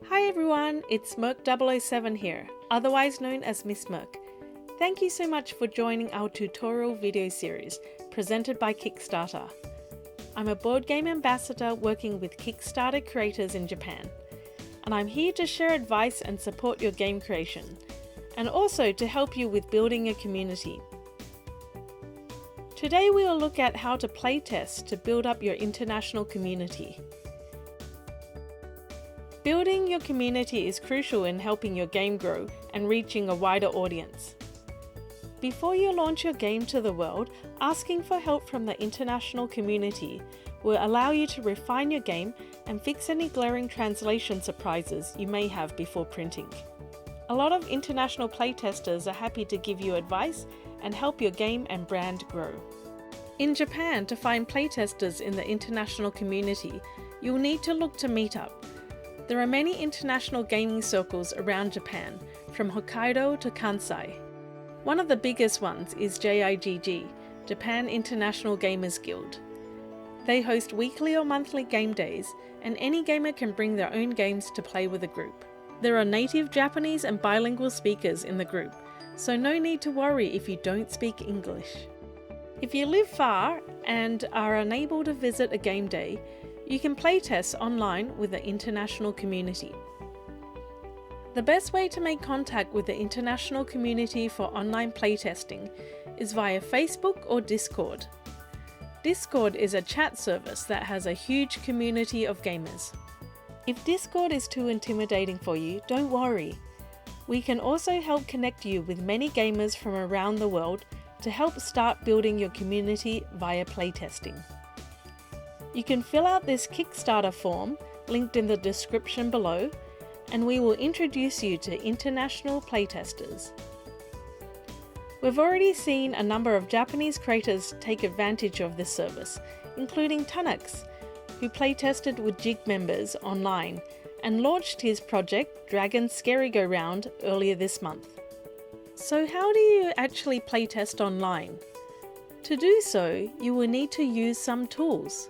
Hi everyone, it's Merc007 here, otherwise known as Miss Merc. Thank you so much for joining our tutorial video series presented by Kickstarter. I'm a board game ambassador working with Kickstarter creators in Japan, and I'm here to share advice and support your game creation, and also to help you with building a community. Today we will look at how to playtest to build up your international community. Building your community is crucial in helping your game grow and reaching a wider audience. Before you launch your game to the world, asking for help from the international community will allow you to refine your game and fix any glaring translation surprises you may have before printing. A lot of international playtesters are happy to give you advice and help your game and brand grow. In Japan, to find playtesters in the international community, you'll need to look to Meetup. There are many international gaming circles around Japan, from Hokkaido to Kansai. One of the biggest ones is JIGG, Japan International Gamers Guild. They host weekly or monthly game days, and any gamer can bring their own games to play with a group. There are native Japanese and bilingual speakers in the group, so no need to worry if you don't speak English. If you live far and are unable to visit a game day, you can playtest online with the international community. The best way to make contact with the international community for online playtesting is via Facebook or Discord. Discord is a chat service that has a huge community of gamers. If Discord is too intimidating for you, don't worry. We can also help connect you with many gamers from around the world to help start building your community via playtesting. You can fill out this Kickstarter form linked in the description below, and we will introduce you to international playtesters. We've already seen a number of Japanese creators take advantage of this service, including Tunnocks, who playtested with Jig members online and launched his project Dragon's Scary Go Round earlier this month. So how do you actually playtest online? To do so, you will need to use some tools.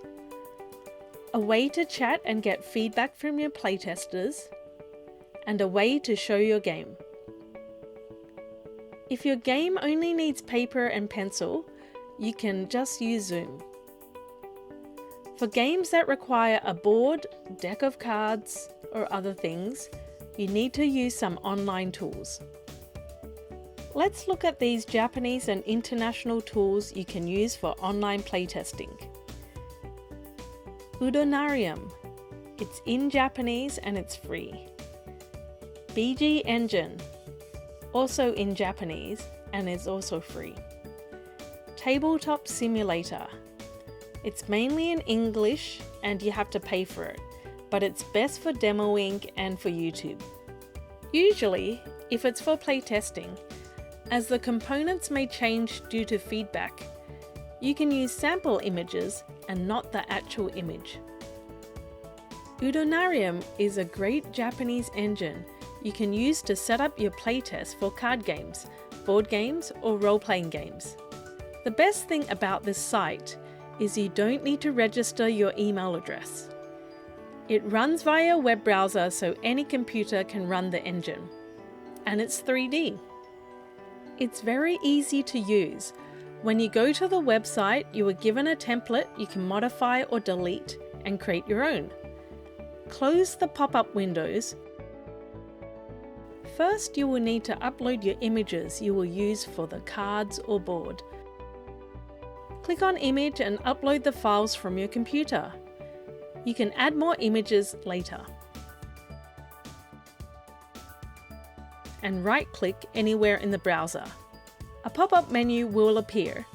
A way to chat and get feedback from your playtesters, and a way to show your game. If your game only needs paper and pencil, you can just use Zoom. For games that require a board, deck of cards, or other things, you need to use some online tools. Let's look at these Japanese and international tools you can use for online playtesting. Udonarium. It's in Japanese and it's free. BGengine. Also in Japanese and is also free. Tabletop Simulator. It's mainly in English and you have to pay for it, but it's best for demoing and for YouTube. Usually, if it's for playtesting, as the components may change due to feedback, you can use sample images and not the actual image. Udonarium is a great Japanese engine you can use to set up your playtest for card games, board games, or role-playing games. The best thing about this site is you don't need to register your email address. It runs via a web browser so any computer can run the engine. And it's 3D. It's very easy to use. When you go to the website, you are given a template you can modify or delete and create your own. Close the pop-up windows. First, you will need to upload your images you will use for the cards or board. Click on Image and upload the files from your computer. You can add more images later. And right-click anywhere in the browser. A pop-up menu will appear,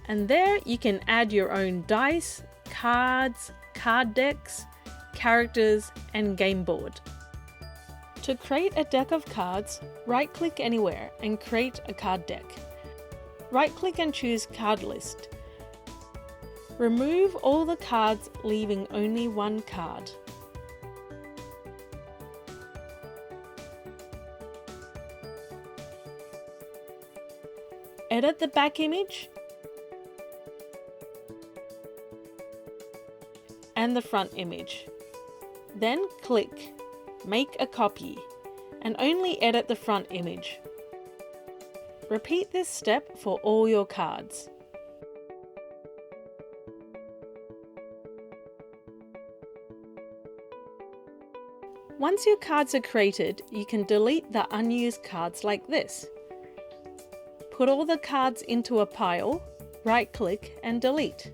and there you can add your own dice, cards, card decks, characters, and game board. To create a deck of cards, right-click anywhere and create a card deck. Right-click and choose Card List. Remove all the cards, leaving only one card. Edit the back image and the front image. Then click make a copy, and only edit the front image. Repeat this step for all your cards. Once your cards are created, you can delete the unused cards like this. Put all the cards into a pile, right-click and delete.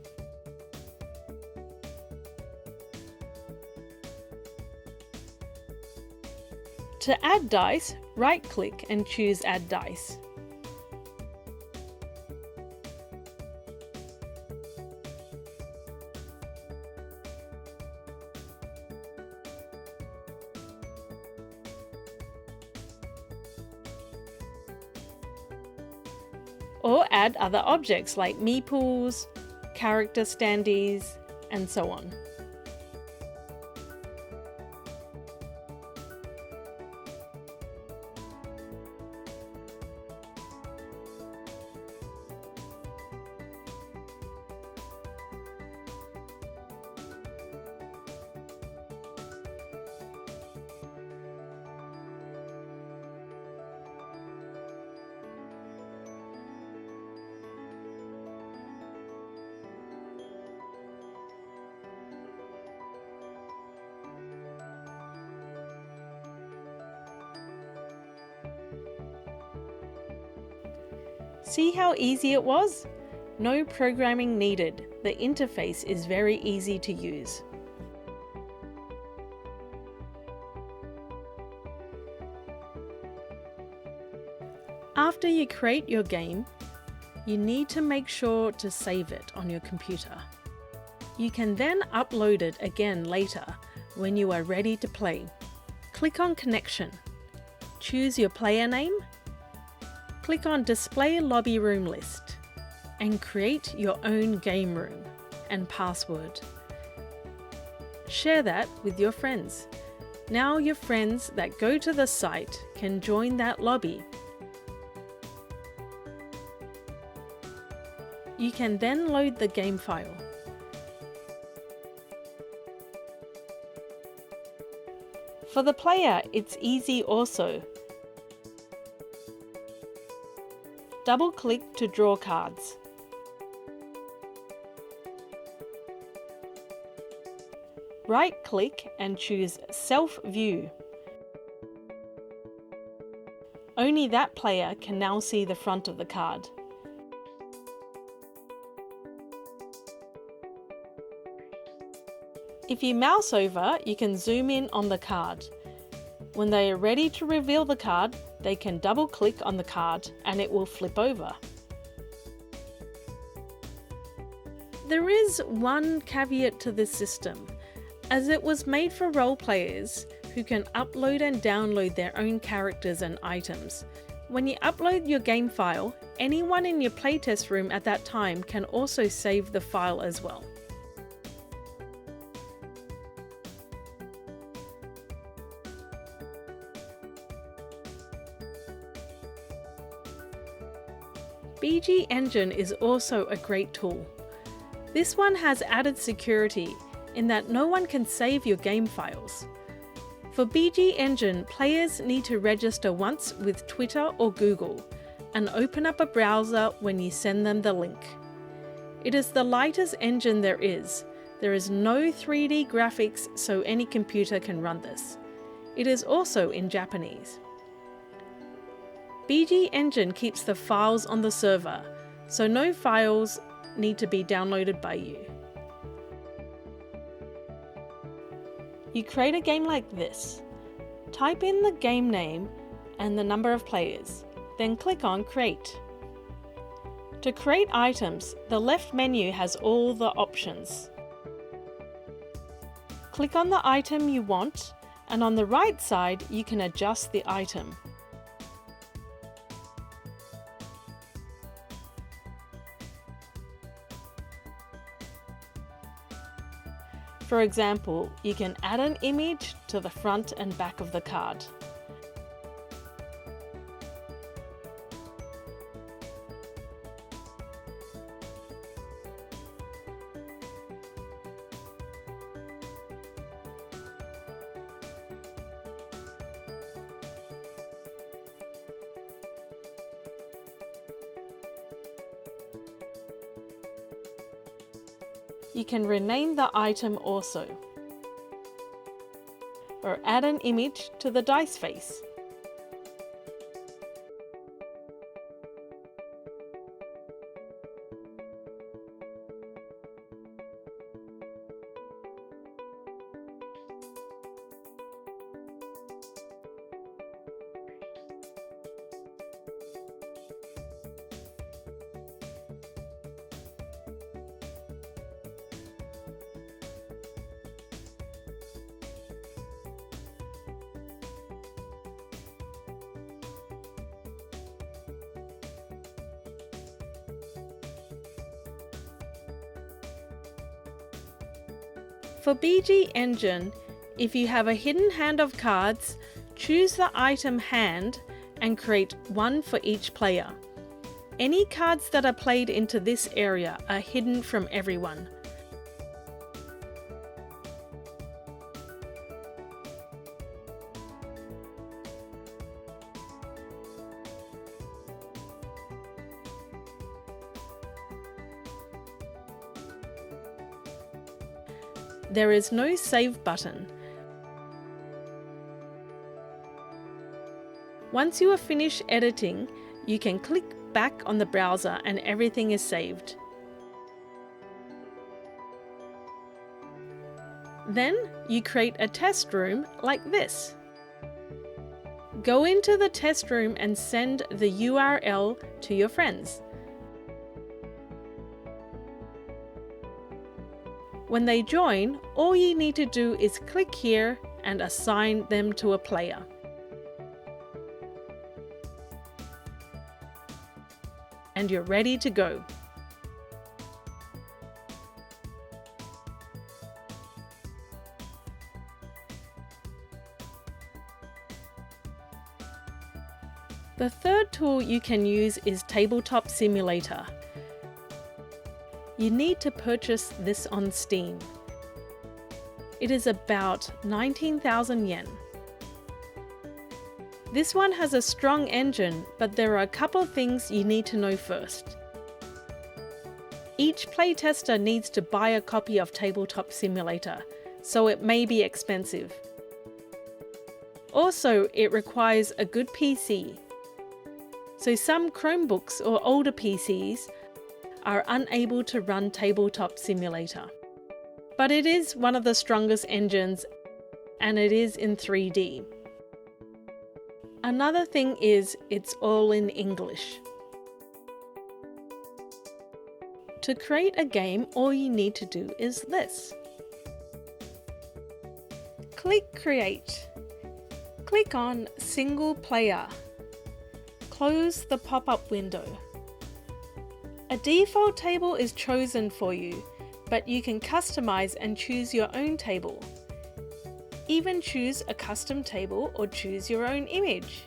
To add dice, right-click and choose Add Dice. Or add other objects like meeples, character standees, and so on. See how easy it was? No programming needed. The interface is very easy to use. After you create your game, you need to make sure to save it on your computer. You can then upload it again later when you are ready to play. Click on Connection. Choose your player name. Click on Display Lobby Room List and create your own game room and password. Share that with your friends. Now your friends that go to the site can join that lobby. You can then load the game file. For the player, it's easy also. Double-click to draw cards. Right-click and choose Self-View. Only that player can now see the front of the card. If you mouse over, you can zoom in on the card. When they are ready to reveal the card, they can double-click on the card and it will flip over. There is one caveat to this system, as it was made for role players who can upload and download their own characters and items. When you upload your game file, anyone in your playtest room at that time can also save the file as well. BGengine is also a great tool. This one has added security in that no one can save your game files. For BGengine, players need to register once with Twitter or Google and open up a browser when you send them the link. It is the lightest engine there is. There is no 3D graphics, so any computer can run this. It is also in Japanese. BGengine keeps the files on the server, so no files need to be downloaded by you. You create a game like this. Type in the game name and the number of players, then click on Create. To create items, the left menu has all the options. Click on the item you want, and on the right side you can adjust the item. For example, you can add an image to the front and back of the card. You can rename the item also, or add an image to the dice face. For BGengine, if you have a hidden hand of cards, choose the item hand and create one for each player. Any cards that are played into this area are hidden from everyone. There is no save button. Once you are finished editing, you can click back on the browser and everything is saved. Then you create a test room like this. Go into the test room and send the URL to your friends. When they join, all you need to do is click here and assign them to a player. And you're ready to go. The third tool you can use is Tabletop Simulator. You need to purchase this on Steam. It is about 19,000 yen. This one has a strong engine, but there are a couple of things you need to know first. Each playtester needs to buy a copy of Tabletop Simulator, so it may be expensive. Also, it requires a good PC. So some Chromebooks or older PCs are unable to run Tabletop Simulator. But it is one of the strongest engines and it is in 3D. Another thing is it's all in English. To create a game, all you need to do is this. Click Create. Click on Single Player. Close the pop-up window. A default table is chosen for you, but you can customize and choose your own table. Even choose a custom table or choose your own image.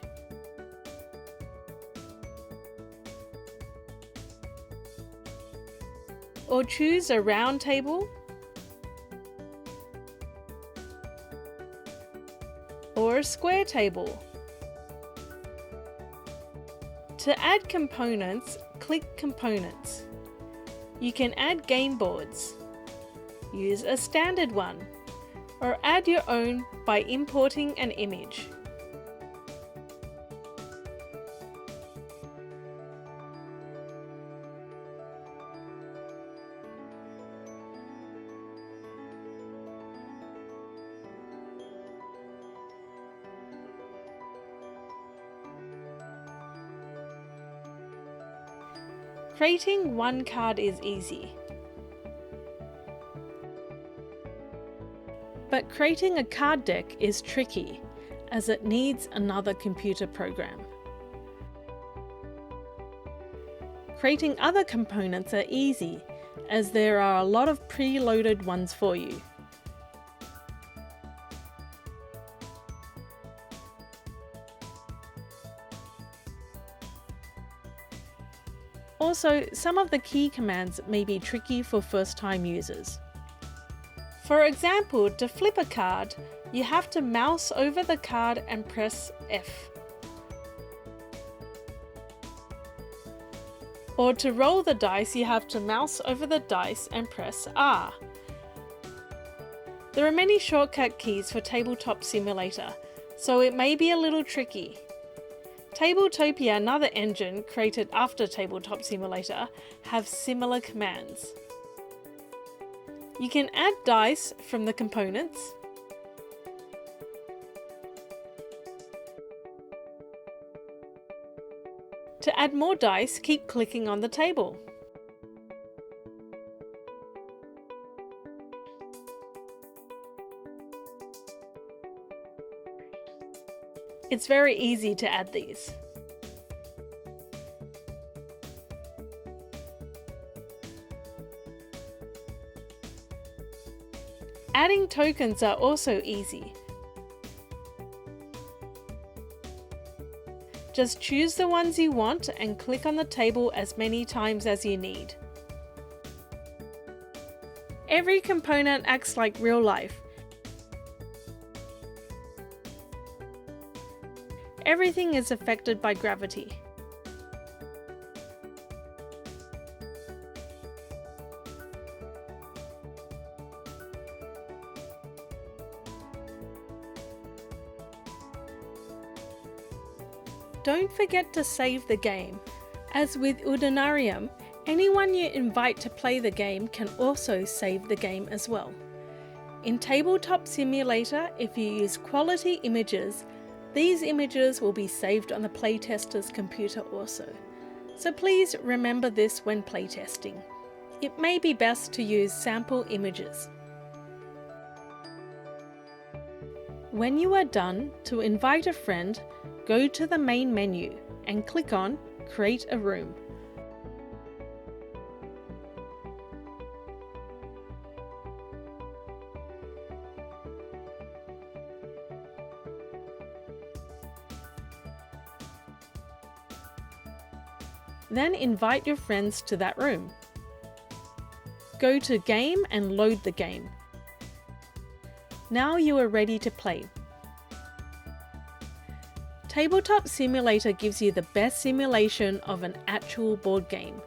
Or choose a round table or a square table. To add components, click Components. You can add game boards, use a standard one, or add your own by importing an image. Creating one card is easy. But creating a card deck is tricky, as it needs another computer program. Creating other components are easy, as there are a lot of preloaded ones for you. Also, some of the key commands may be tricky for first-time users. For example, to flip a card, you have to mouse over the card and press F. Or to roll the dice, you have to mouse over the dice and press R. There are many shortcut keys for Tabletop Simulator, so it may be a little tricky. Tabletopia, another engine created after Tabletop Simulator, have similar commands. You can add dice from the components, to add more dice, keep clicking on the table. It's very easy to add these. Adding tokens are also easy. Just choose the ones you want and click on the table as many times as you need. Every component acts like real life. Everything is affected by gravity. Don't forget to save the game. As with Udonarium, anyone you invite to play the game can also save the game as well. In Tabletop Simulator, if you use quality images, these images will be saved on the playtester's computer also. So please remember this when playtesting. It may be best to use sample images. When you are done, to invite a friend, go to the main menu and click on Create a Room. Then invite your friends to that room. Go to Game and load the game. Now you are ready to play. Tabletop Simulator gives you the best simulation of an actual board game.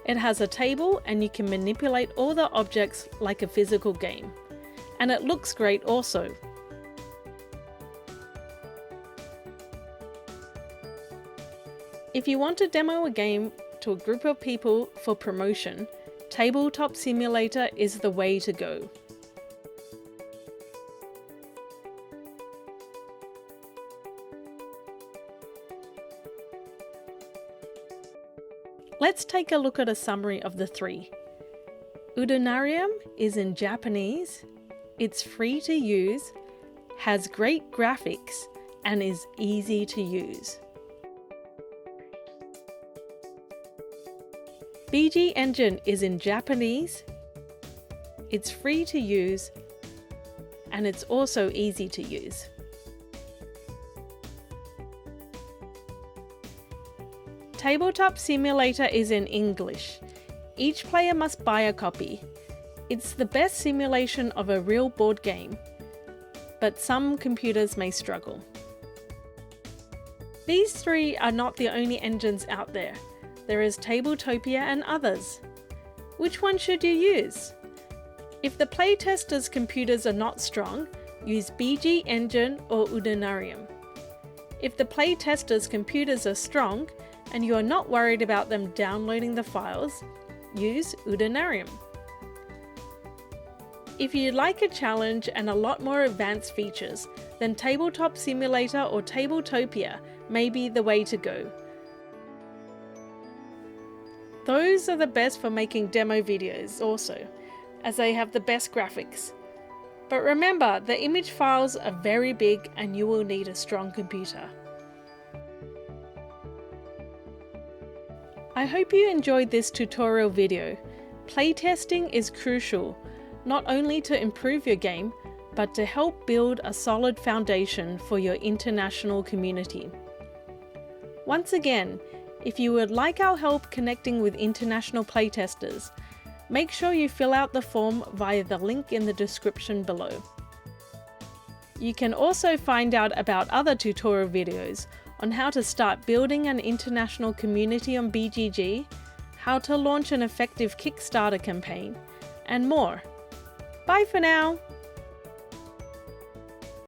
It has a table and you can manipulate all the objects like a physical game. And it looks great also. If you want to demo a game to a group of people for promotion, Tabletop Simulator is the way to go. Let's take a look at a summary of the three. Udonarium is in Japanese, it's free to use, has great graphics, and is easy to use. BGengine is in Japanese, it's free to use, and it's also easy to use. Tabletop Simulator is in English. Each player must buy a copy. It's the best simulation of a real board game, but some computers may struggle. These three are not the only engines out there. There is Tabletopia and others. Which one should you use? If the playtester's computers are not strong, use BGengine or Udonarium. If the playtester's computers are strong and you are not worried about them downloading the files, use Udonarium. If you'd like a challenge and a lot more advanced features, then Tabletop Simulator or Tabletopia may be the way to go. Those are the best for making demo videos also, as they have the best graphics. But remember, the image files are very big and you will need a strong computer. I hope you enjoyed this tutorial video. Playtesting is crucial, not only to improve your game, but to help build a solid foundation for your international community. Once again, if you would like our help connecting with international playtesters, make sure you fill out the form via the link in the description below. You can also find out about other tutorial videos on how to start building an international community on BGG, how to launch an effective Kickstarter campaign, and more. Bye for now!